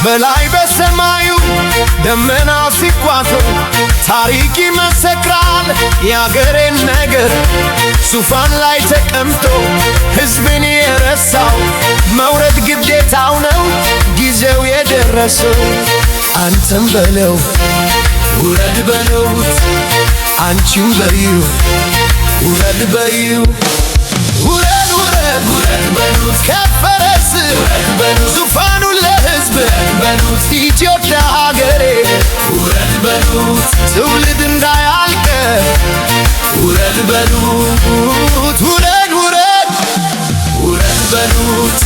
በላይ በሰማዩ ደመና ሲቋጥር ታሪክ ይመሰክራል የአገሬን ነገር። ዙፋን ላይ ተቀምጦ ሕዝብን የረሳው መውረድ ግዴታው ነው ጊዜው የደረሰው። አንተም በለው ውረድ በሉት፣ አንቺም በይው ውረድ በይው። ውረድ ውረድ ውረድ በሉት ከፈረስ በሉት ዙፋኑ ለሕዝብ በሉት ኢትዮጵያ ሀገሬ ውረድ በሉት ትውልድ እንዳያልቅ ውረድ በሉት ውረድ ውረድ ውረድ በሉት።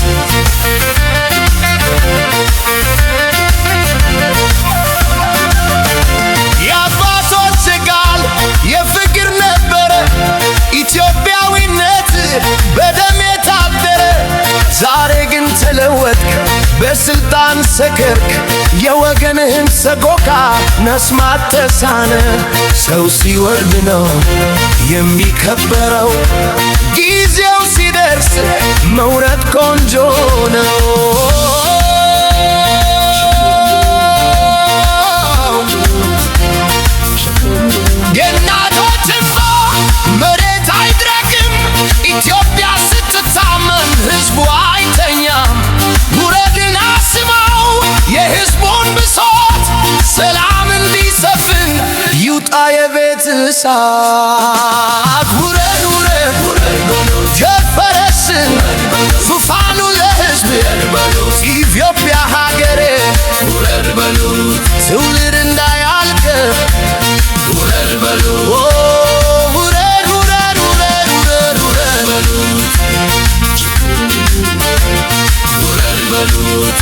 የአባቶች ቃል የፍቅር ነበረ ኢትዮጵያዊነት በደም የታደረ። ዛሬ ግን ተለወጥክ በስልጣን ሰከርክ የወገንህን ሰቆቃ መስማት ተሳነ። ሰው ሲወርድ ነው የሚከበረው ጊዜው ሲደርስ መውረድ ቆንጆ ነው። የእናቶች እንባ መሬት አይድረቅም ኢትዮጵያ ስትታመም ሕዝቡ አይተኛም። ውረድና ስማው የሕዝቡን ብሶት ሰላም እንዲሰፍን ይውጣ የቤት እሳት። ውረድ ውረድ ጀፈረስን ዙፋኑ ለሕዝብ ኢትዮጵያ ሀገሬ ውረድ በሉት ትውልድ እንዳያልቅ ውረድ በሉት ውረድ ውረድ ውረድ ውረድ ውረድ በሉት ውረድ በሉት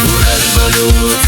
ውረድ በሉት